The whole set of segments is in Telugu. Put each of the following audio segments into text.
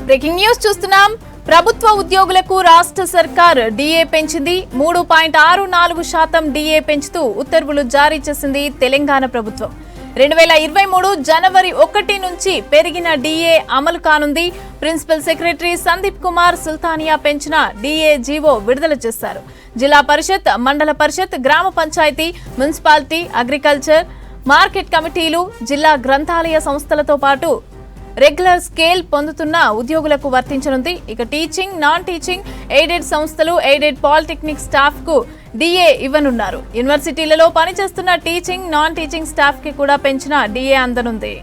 బ్రేకింగ్ న్యూస్ చూస్తున్నాం. ప్రభుత్వ ఉద్యోగులకు రాష్ట్ర సర్కార్ డిఏ పెంచింది. 3.64% డిఏ పెంచుతూ ఉత్తర్వులు జారీ చేసింది తెలంగాణ ప్రభుత్వం. 2023 జనవరి 1 నుంచి పెరిగిన డిఏ అమలు కానుంది. ప్రిన్సిపల్ సెక్రటరీ సందీప్ కుమార్ సుల్తానియా పెంచిన డిఏ జీవో విడుదల చేశారు. జిల్లా పరిషత్, మండల పరిషత్, గ్రామ పంచాయతీ, మున్సిపాలిటీ, అగ్రికల్చర్, మార్కెట్ కమిటీలు, జిల్లా గ్రంథాలయ సంస్థలతో పాటు రెగ్యులర్ స్కేల్ పొందుతున్న ఉద్యోగులకు వర్తించనుంది. ఇక టీచింగ్, నాన్ టీచింగ్, ఎయిడెడ్ సంస్థలు, ఎయిడెడ్ పాలిటెక్నిక్ స్టాఫ్ కు డిఏ ఇవ్వనున్నారు. యూనివర్సిటీలలో పనిచేస్తున్న టీచింగ్, నాన్ టీచింగ్ స్టాఫ్ కి కూడా పెంచిన డిఏ అందనుంది.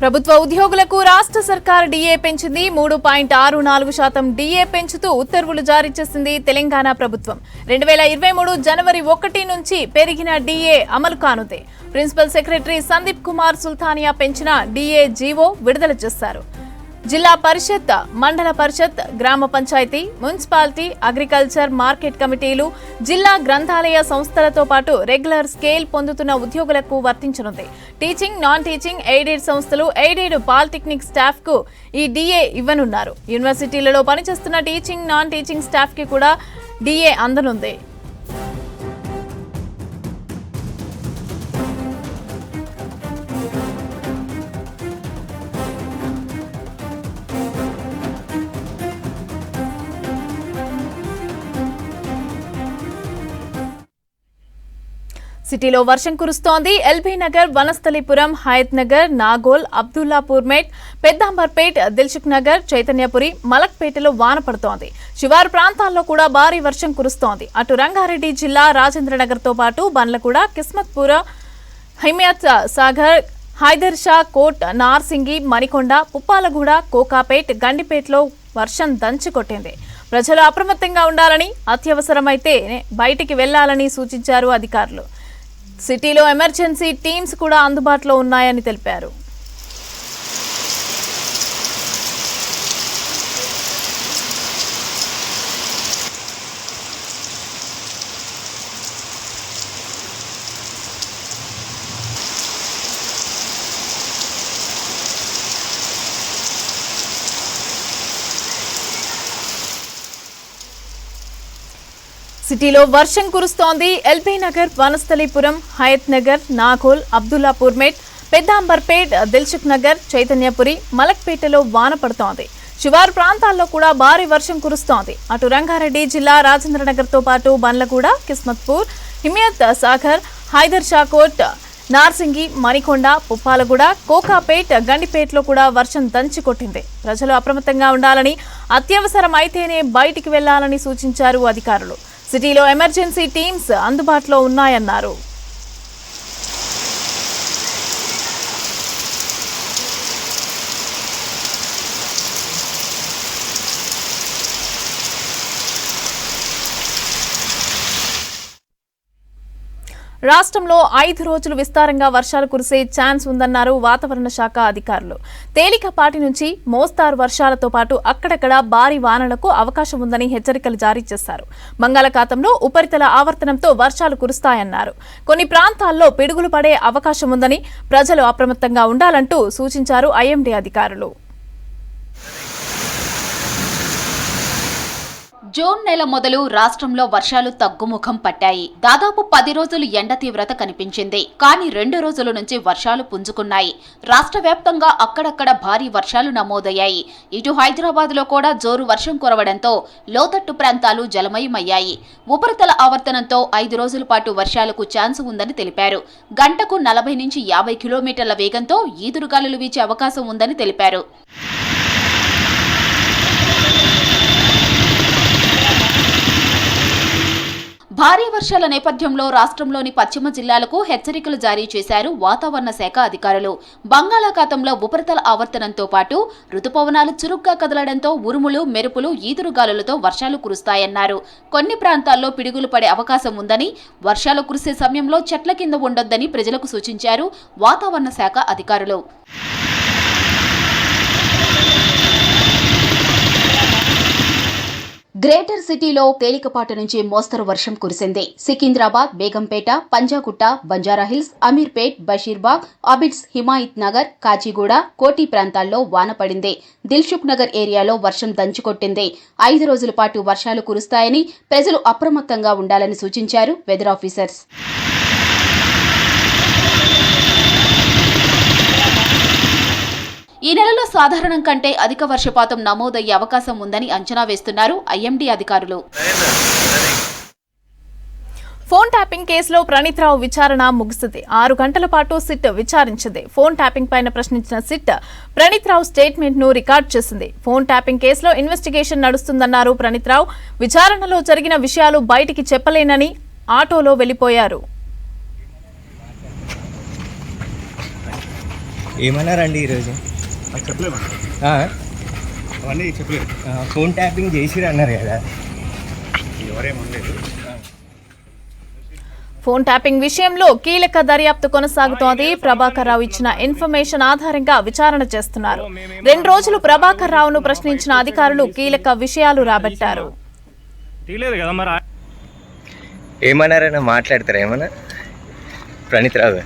ప్రభుత్వ ఉద్యోగులకు రాష్ట్ర సర్కార్ డిఏ పెంచింది. 3.64% డిఏ పెంచుతూ ఉత్తర్వులు జారీ చేసింది తెలంగాణ ప్రభుత్వం. 2023 జనవరి 1 నుంచి పెరిగిన డిఏ అమలు కానుంది. ప్రిన్సిపల్ సెక్రటరీ సందీప్ కుమార్ సుల్తానియా పెంచిన డిఏ జీవో విడుదల చేశారు. జిల్లా పరిషత్, మండల పరిషత్, గ్రామ పంచాయతీ, మున్సిపాలిటీ, అగ్రికల్చర్, మార్కెట్ కమిటీలు, జిల్లా గ్రంథాలయ సంస్థలతో పాటు రెగ్యులర్ స్కేల్ పొందుతున్న ఉద్యోగులకు వర్తించనుంది. టీచింగ్, నాన్ టీచింగ్, ఎయిడెడ్ సంస్థలు, ఎయిడెడ్ పాలిటెక్నిక్ స్టాఫ్ కు ఈ డిఏ ఇవ్వనున్నారు. యూనివర్సిటీలలో పనిచేస్తున్న టీచింగ్, నాన్ టీచింగ్ స్టాఫ్ కి కూడా డిఏ అందనుంది. సిటీలో వర్షం కురుస్తోంది. ఎల్బీ నగర్, వనస్థలిపురం, హయత్ నగర్, నాగోల్, అబ్దుల్లాపూర్ మేట్, పెద్దాంబర్పేట్, దిల్సుఖ్ నగర్, చైతన్యపురి, మలక్పేటలో వాన పడుతోంది. శివారు ప్రాంతాల్లో కూడా భారీ వర్షం కురుస్తోంది. అటు రంగారెడ్డి జిల్లా రాజేంద్రనగర్ తో పాటు బండ్లగూడ, కిస్మత్పుర, హిమయత్ సాగర్, హైదర్ షా కోట్, నార్సింగి, మణికొండ, పుప్పాలగూడ, కోకాపేట్, గండిపేటలో వర్షం దంచుకొట్టింది. ప్రజలు అప్రమత్తంగా ఉండాలని, అత్యవసరమైతే బయటికి వెళ్లాలని సూచించారు అధికారులు. సిటీలో ఎమర్జెన్సీ టీమ్స్ కూడా అందుబాటులో ఉన్నాయని తెలిపారు. సిటీలో వర్షం కురుస్తోంది. ఎల్బీ నగర్, వనస్థలిపురం, హయత్ నగర్, నాగోల్, అబ్దుల్లాపూర్ మేట్, పెద్దాంబర్పేట్, దిల్సుఖ్ నగర్, చైతన్యపురి, మలక్పేటలో వాన పడుతోంది. శివారు ప్రాంతాల్లో కూడా భారీ వర్షం కురుస్తోంది. అటు రంగారెడ్డి జిల్లా రాజేంద్రనగర్ తో పాటు బండ్లగూడ, కిస్మత్పూర్, హిమయత్ సాగర్, హైదర్ షా కోట్, నార్సింగి, మణికొండ, పుప్పాలగూడ, కోకాపేట్, గండిపేటలో కూడా వర్షం దంచికొట్టింది. ప్రజలు అప్రమత్తంగా ఉండాలని, అత్యవసరం అయితేనే బయటికి వెళ్లాలని సూచించారు అధికారులు. సిటీలో ఎమర్జెన్సీ టీమ్స్ అందుబాటులో ఉన్నాయన్నారు. రాష్ట్రంలో 5 రోజులు విస్తారంగా వర్షాలు కురిసే ఛాన్స్ ఉందన్నారు వాతావరణ శాఖ అధికారులు. తేలికపాటి నుంచి మోస్తారు వర్షాలతో పాటు అక్కడక్కడ భారీ వానలకు అవకాశం ఉందని హెచ్చరికలు జారీ చేశారు. బంగాళాఖాతంలో ఉపరితల ఆవర్తనంతో వర్షాలు కురుస్తాయన్నారు. కొన్ని ప్రాంతాల్లో పిడుగులు పడే అవకాశం ఉందని, ప్రజలు అప్రమత్తంగా ఉండాలంటూ సూచించారు ఐఎండీ అధికారులు. జూన్ నెల మొదలు రాష్ట్రంలో వర్షాలు తగ్గుముఖం పట్టాయి. దాదాపు 10 రోజులు ఎండ తీవ్రత కనిపించింది. కానీ 2 రోజుల నుంచి వర్షాలు పుంజుకున్నాయి. రాష్ట్ర వ్యాప్తంగా అక్కడక్కడ భారీ వర్షాలు నమోదయ్యాయి. ఇటు హైదరాబాద్ లో కూడా జోరు వర్షం కురవడంతో లోతట్టు ప్రాంతాలు జలమయమయ్యాయి. ఉపరితల ఆవర్తనంతో 5 రోజుల పాటు వర్షాలకు ఛాన్స్ ఉందని తెలిపారు. గంటకు 40 నుంచి 50 కిలోమీటర్ల వేగంతో ఈదురుగాలులు వీచే అవకాశం ఉందని తెలిపారు. భారీ వర్షాల నేపథ్యంలో రాష్ట్రంలోని పశ్చిమ జిల్లాలకు హెచ్చరికలు జారీ చేశారు వాతావరణ శాఖ అధికారులు. బంగాళాఖాతంలో ఉపరితల ఆవర్తనంతో పాటు రుతుపవనాలు చురుగ్గా కదలడంతో ఉరుములు, మెరుపులు, ఈదురుగాలులతో వర్షాలు కురుస్తాయన్నారు. కొన్ని ప్రాంతాల్లో పిడుగులు పడే అవకాశం ఉందని, వర్షాలు కురిసే సమయంలో చెట్ల కింద ఉండొద్దని ప్రజలకు సూచించారు వాతావరణ శాఖ అధికారులు. గ్రేటర్ సిటీలో తేలికపాటి నుంచి మోస్తరు వర్షం కురిసింది. సికింద్రాబాద్, బేగంపేట, పంజాగుట్ట, బంజారాహిల్స్, అమీర్పేట్, బషీర్బాగ్, అబిడ్స్, హిమాయత్ నగర్, కాచిగూడ, కోటి ప్రాంతాల్లో వాన పడింది. దిల్సుఖ్ నగర్ ఏరియాలో వర్షం దంచుకొట్టింది. 5 రోజుల పాటు వర్షాలు కురుస్తాయని ప్రజలు అప్రమత్తంగా ఉండాలని సూచించారు వెదర్ ఆఫీసర్స్. ఈ నెలలో సాధారణం కంటే అధిక వర్షపాతం నమోదయ్యే అవకాశం ఉందని అంచనా వేస్తున్నారు ఐఎండీ అధికారులు. ఫోన్ ట్యాపింగ్ కేసులో ప్రణీత్ రావు విచారణ ముగిసింది. 6 గంటల పాటు సిట్ విచారించింది. ఫోన్ ట్యాపింగ్ పైన ప్రశ్నించిన సిట్ ప్రణీత్ రావు స్టేట్మెంట్ ను రికార్డు చేసింది. ఫోన్ ట్యాపింగ్ కేసులో ఇన్వెస్టిగేషన్ నడుస్తుందన్నారు ప్రణీత్ రావు. విచారణలో జరిగిన విషయాలు బయటికి చెప్పలేనని ఆటోలో వెళ్లిపోయారు. ఏమన్నారండి ఈరోజు? ఫోన్ ట్యాపింగ్ చేసిరు అన్నారు కదా. ఫోన్ ట్యాపింగ్ విషయంలో కీలక దర్యాప్తు కొనసాగుతోంది. ప్రభాకర్ రావు ఇచ్చిన ఇన్ఫర్మేషన్ ఆధారంగా విచారణ చేస్తున్నారు. 2 రోజులు ప్రభాకర్ రావును ప్రశ్నించిన అధికారులు కీలక విషయాలు రాబట్టారు. ఏమన్నారన్నా మాట్లాడతారా ఏమన్నా ప్రణీత్ రావు?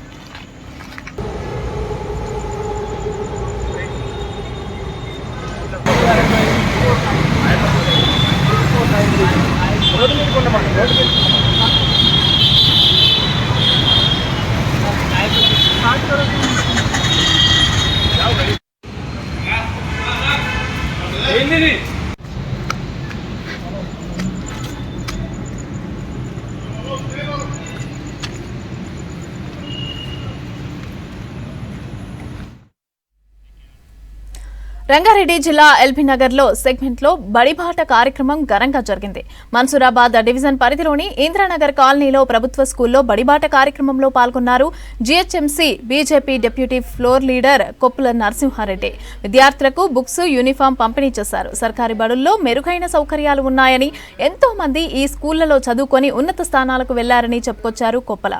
రంగారెడ్డి జిల్లా ఎల్బీ నగర్ లో సెగ్మెంట్ లో బడిబాట కార్యక్రమం ఘనంగా జరిగింది. మన్సూరాబాద్ డివిజన్ పరిధిలోని ఇంద్రానగర్ కాలనీలో ప్రభుత్వ స్కూల్లో బడిబాట కార్యక్రమంలో పాల్గొన్నారు. GHMC BJP deputy floor leader Koppula Narasimha Reddy విద్యార్థులకు బుక్స్, యూనిఫామ్ పంపిణీ చేశారు. సర్కారీ బడుల్లో మెరుగైన సౌకర్యాలు ఉన్నాయని, ఎంతో మంది ఈ స్కూళ్లలో చదువుకొని ఉన్నత స్థానాలకు వెళ్లారని చెప్పుకొచ్చారు కొప్పల.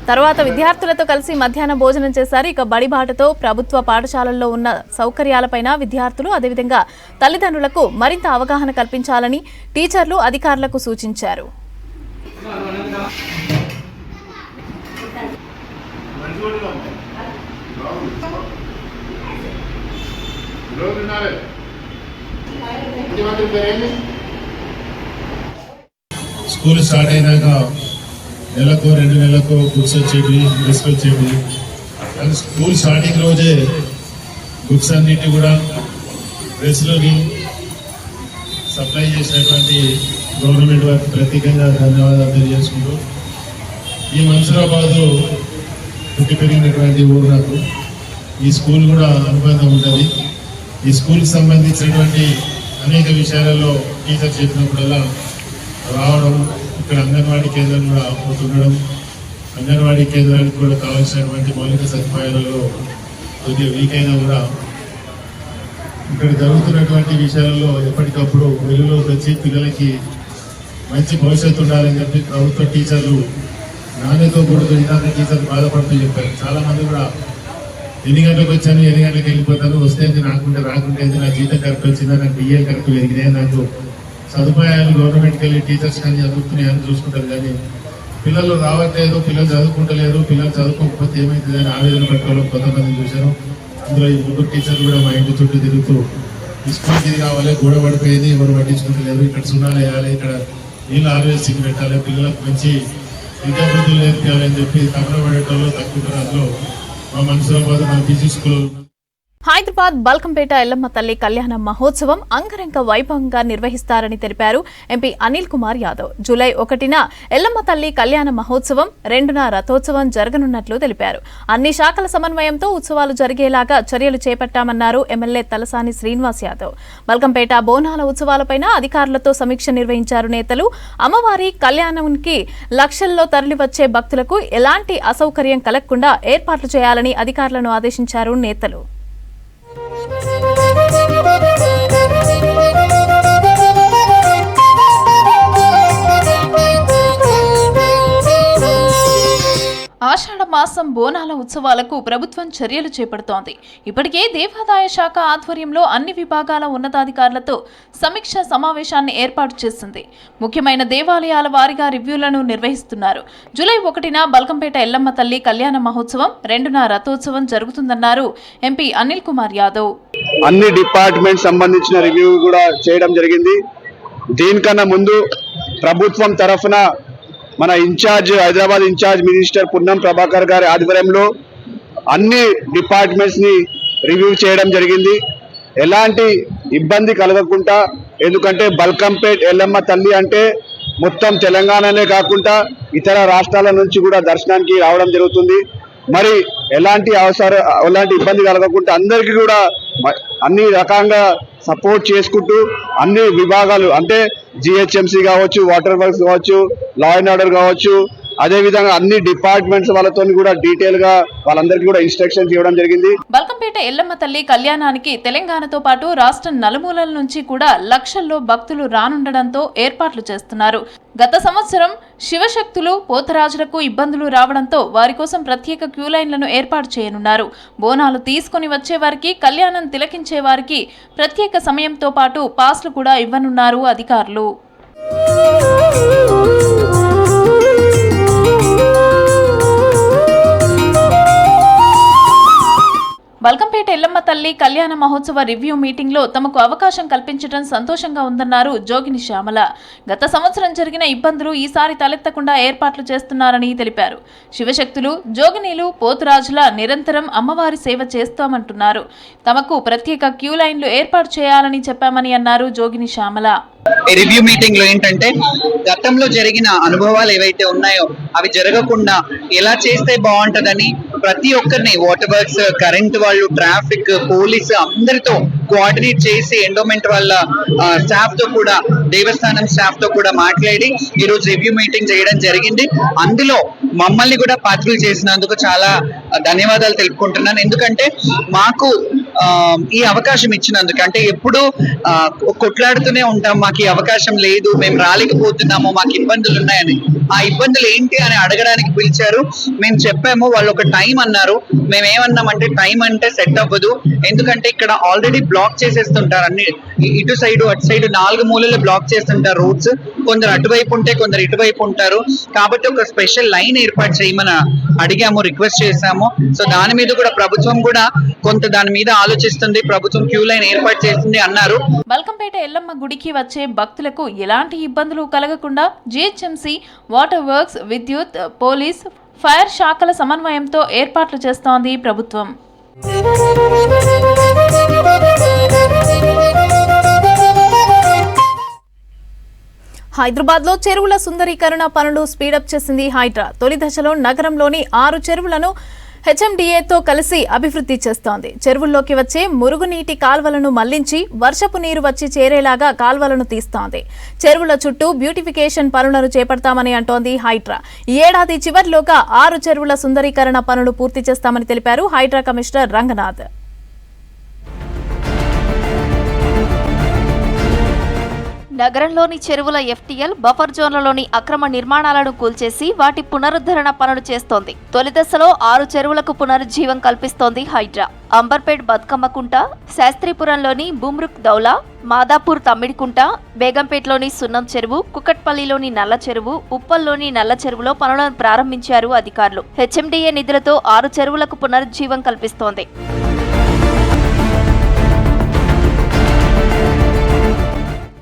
తర్వాత విద్యార్థులతో కలిసి మధ్యాహ్న భోజనం చేశారు. ఇక బడిబాటతో ప్రభుత్వ పాఠశాలల్లో ఉన్న సౌకర్యాలపైన విద్యార్థులు, అదేవిధంగా తల్లిదండ్రులకు మరింత అవగాహన కల్పించాలని టీచర్లు అధికారులకు సూచించారు. స్కూల్ స్టార్ట్ అయినాక నెలకు 2 నెలలకు బుక్స్ వచ్చేవి, డ్రెస్లు వచ్చేవి. కానీ స్కూల్ స్టార్టింగ్ రోజే బుక్స్ అన్నింటి కూడా డ్రెస్లని సప్లై చేసినటువంటి గవర్నమెంట్ వారికి ప్రత్యేకంగా ధన్యవాదాలు తెలియజేసుకుంటూ, ఈ మన్సూరాబాదు పుట్టి పెరిగినటువంటి ఊరు నాకు. ఈ స్కూల్ కూడా అనుబంధం ఉంటుంది. ఈ స్కూల్కి సంబంధించినటువంటి అనేక విషయాలలో టీచర్ చెప్పినప్పుడల్లా రావడం, ఇక్కడ అంగన్వాడీ కేంద్రం కూడా ఉండడం, అంగన్వాడీ కేంద్రానికి కూడా కావాల్సినటువంటి మౌలిక సదుపాయాలలో కొద్దిగా వీక్ అయినా కూడా ఇక్కడ జరుగుతున్నటువంటి విషయాలలో ఎప్పటికప్పుడు వెలుగులోకి వచ్చి పిల్లలకి మంచి భవిష్యత్తు ఉండాలని చెప్పి ప్రభుత్వ టీచర్లు నాణ్యతో కూడుతూ ఇందాక టీచర్లు బాధపడుతూ చెప్పారు. చాలా మంది కూడా ఎన్ని గంటలకు వచ్చాను, ఎన్ని గంటలకు వెళ్ళిపోతాను, వస్తే రాకుంటే నా జీతం కరెక్ట్ వచ్చిందా, నాకు డిఏ కరెక్ట్ పెరిగినాయి, నాకు సదుపాయాలు గవర్నమెంట్కి వెళ్ళి టీచర్స్ కానీ చదువుతున్నాయని చూసుకుంటారు. కానీ పిల్లలు రావట్లేదు, పిల్లలు చదువుకుంటలేరు, పిల్లలు చదువుకోకపోతే ఏమైతుంది అని ఆవేదన పట్టుకోవడం కొంతమంది చూశారు. అందులో ఈ 3 టీచర్లు కూడా మా ఇంటి చుట్టూ తిరుగుతూ ఈ స్కూల్కి ఇది కావాలి, గోడ పడిపోయింది, ఎవరు పట్టించుకుంటలేరు, ఇక్కడ సున్నాలు వేయాలి, ఇక్కడ నీళ్ళు హార్వెస్టింగ్ పెట్టాలి, పిల్లలకు మంచి విద్యాభివృద్ధులు నేర్పించాలని చెప్పి తపన పడేటోళ్ళు తక్కువ. అందులో మా మన్సూరాబాద్ మా బీసీ స్కూల్. హైదరాబాద్ బల్కంపేట ఎల్లమ్మ తల్లి కళ్యాణ మహోత్సవం అంగరంగ వైభవంగా నిర్వహిస్తారని తెలిపారు ఎంపీ అనిల్ కుమార్ యాదవ్. జూలై 1న ఎల్లమ్మ తల్లి కళ్యాణ మహోత్సవం, 2న రథోత్సవం జరగనున్నట్లు తెలిపారు. అన్ని శాఖల సమన్వయంతో ఉత్సవాలు జరిగేలాగా చర్యలు చేపట్టామన్నారు ఎమ్మెల్యే తలసాని శ్రీనివాస్ యాదవ్. బల్కంపేట బోనాల ఉత్సవాలపైన అధికారులతో సమీక్ష నిర్వహించారు నేతలు. అమ్మవారి కళ్యాణానికి లక్షల్లో తరలివచ్చే భక్తులకు ఎలాంటి అసౌకర్యం కలగకుండా ఏర్పాట్లు చేయాలని అధికారులను ఆదేశించారు నేతలు. ఆషాఢ మాసం బోనాల ఉత్సవాలకు ప్రభుత్వం చర్యలు చేపడుతోంది. ఇప్పటికే దేవాదాయ శాఖ ఆధ్వర్యంలో అన్ని విభాగాల ఉన్నతాధికారులతో సమీక్ష సమావేశాన్ని ఏర్పాటు చేసింది. ముఖ్యమైన దేవాలయాల వారీగా రివ్యూలను నిర్వహిస్తున్నారు. జూలై 1న బల్కంపేట ఎల్లమ్మ తల్లి కళ్యాణ మహోత్సవం, 2న రథోత్సవం జరుగుతుందన్నారు ఎంపీ అనిల్ కుమార్ యాదవ్. అన్ని డిపార్ట్మెంట్ సంబంధించిన రివ్యూ కూడా చేయడం జరిగింది. దీనికన్నా ముందు ప్రభుత్వం తరఫున మన హైదరాబాద్ ఇన్ఛార్జ్ మినిస్టర్ పున్నం ప్రభాకర్ గారి ఆధ్వర్యంలో అన్ని డిపార్ట్మెంట్స్ ని రివ్యూ చేయడం జరిగింది. ఎలాంటి ఇబ్బంది కలగకుండా, ఎందుకంటే బల్కంపేట్ ఎల్లమ్మ తల్లి అంటే మొత్తం తెలంగాణనే కాకుండా ఇతర రాష్ట్రాల నుంచి కూడా దర్శనానికి రావడం జరుగుతుంది. మరి ఎలాంటి ఇబ్బంది కలగకుండా అందరికీ కూడా అన్ని రకంగా సపోర్ట్ చేసుకుంటూ అన్ని విభాగాలు అంటే GHMC కావచ్చు, వాటర్ వర్క్స్ కావచ్చు, లా అండ్ ఆర్డర్ కావచ్చు, అదేవిధంగా అన్ని డిపార్ట్మెంట్స్ వాళ్ళతో కూడా డీటెయిల్ గా వాళ్ళందరికీ కూడా ఇన్స్ట్రక్షన్స్ ఇవ్వడం జరిగింది. బల్కంపేట ఎల్లమ్మ తల్లి కళ్యాణానికి తెలంగాణతో పాటు రాష్ట్రం నలుమూలల నుంచి కూడా లక్షల్లో భక్తులు రానుండడంతో ఏర్పాట్లు చేస్తున్నారు. గత సంవత్సరం శివశక్తులు పోతరాజులకు ఇబ్బందులు రావడంతో వారి కోసం ప్రత్యేక క్యూలైన్లను ఏర్పాటు చేయనున్నారు. బోనాలు తీసుకుని వచ్చే వారికి, కళ్యాణం తిలకించే వారికి ప్రత్యేక సమయంతో పాటు పాస్లు కూడా ఇవ్వనున్నారు అధికారులు. బల్కంపేట ఎల్లమ్మ తల్లి కళ్యాణ మహోత్సవ రివ్యూ మీటింగ్ లో తమకు అవకాశం కల్పించడం సంతోషంగా ఉందన్నారు జోగిని శ్యామల. గత సంవత్సరం జరిగిన ఇబ్బందులు ఈసారి తలెత్తకుండా ఏర్పాట్లు చేస్తున్నారని తెలిపారు. శివశక్తులు, జోగినీలు, పోతురాజుల నిరంతరం అమ్మవారి సేవ చేస్తామంటున్నారు. తమకు ప్రత్యేక క్యూ లైన్లు ఏర్పాటు చేయాలని చెప్పామని అన్నారు జోగిని శ్యామల. ఈ రివ్యూ మీటింగ్ లో ఏంటంటే గతంలో జరిగిన అనుభవాలు ఏవైతే ఉన్నాయో అవి జరగకుండా ఎలా చేస్తే బాగుంటదని ప్రతి ఒక్కరిని వాటర్ వర్క్స్, కరెంట్ వాళ్ళు, ట్రాఫిక్, పోలీసు అందరితో కోఆర్డినేట్ చేసి ఎండోమెంట్ వాళ్ళ స్టాఫ్ తో కూడా, దేవస్థానం స్టాఫ్ తో కూడా మాట్లాడి ఈ రోజు రివ్యూ మీటింగ్ చేయడం జరిగింది. అందులో మమ్మల్ని కూడా పాత్రలు చేసినందుకు చాలా ధన్యవాదాలు తెలుపుకుంటున్నాను. ఎందుకంటే మాకు ఈ అవకాశం ఇచ్చినందుకు, అంటే ఎప్పుడు కొట్లాడుతూనే ఉంటాం, మాకు ఈ అవకాశం లేదు, మేము రాలేకపోతున్నాము, మాకు ఇబ్బందులు ఉన్నాయని. ఆ ఇబ్బందులు ఏంటి అని అడగడానికి పిలిచారు. మేము చెప్పాము, వాళ్ళు ఒక టైం అన్నారు. మేమేమన్నామంటే టైం అంటే సెట్ అవ్వదు, ఎందుకంటే ఇక్కడ ఆల్రెడీ బ్లాక్ చేసేస్తుంటారు అన్ని, ఇటు సైడ్ అటు సైడ్ 4 మూలలు బ్లాక్ చేస్తుంటారు రోడ్స్. కొందరు అటువైపు ఉంటే కొందరు ఇటువైపు ఉంటారు. కాబట్టి ఒక స్పెషల్ లైన్ ఏర్పాటు చేయమని అడిగాము, రిక్వెస్ట్ చేశాము. సో దాని మీద కూడా ప్రభుత్వం కూడా కొంత దాని మీద ఆలోచిస్తుంది, ప్రభుత్వం క్యూ లైన్ ఏర్పాటు చేస్తుంది అన్నారు. బల్కంపేట ఎల్లమ్మ గుడికి వచ్చే భక్తులకు ఎలాంటి ఇబ్బందులు కలగకుండా GHMC, వాటర్ వర్క్స్, విద్యుత్, పోలీస్, ఫైర్ శాఖల సమన్వయంతో ఏర్పాట్లు చేస్తోంది ప్రభుత్వం. హైదరాబాద్లో చెరువుల సుందరీకరణ పనులు స్పీడప్ చేసింది హైడ్రా. తొలి దశలో నగరంలోని 6 చెరువులను HMDAతో కలిసి అభివృద్ధి చేస్తోంది. చెరువుల్లోకి వచ్చే మురుగునీటి కాల్వలను మళ్లించి వర్షపు నీరు వచ్చి చేరేలాగా కాల్వలను తీస్తోంది. చెరువుల చుట్టూ బ్యూటిఫికేషన్ పనులను చేపడతామని అంటోంది హైడ్రా. ఈ ఏడాది చివరిలోగా 6 చెరువుల సుందరీకరణ పనులు పూర్తి చేస్తామని తెలిపారు హైడ్రా కమిషనర్ రంగనాథ్. నగరంలోని చెరువుల FTL బఫర్ జోన్లలోని అక్రమ నిర్మాణాలను కూల్చేసి వాటి పునరుద్ధరణ పనులు చేస్తోంది. తొలి దశలో 6 చెరువులకు పునరుజ్జీవం కల్పిస్తోంది హైడ్రా. అంబర్పేట్ బతుకమ్మకుంట, శాస్త్రీపురంలోని బుమ్రుక్ దౌలా, మాదాపూర్ తమ్మిడికుంట, బేగంపేటలోని సున్నం చెరువు, కుకట్పల్లిలోని నల్ల చెరువు, ఉప్పల్లోని నల్ల చెరువులో పనులను ప్రారంభించారు అధికారులు. HMDA నిధులతో 6 చెరువులకు పునరుజ్జీవం కల్పిస్తోంది.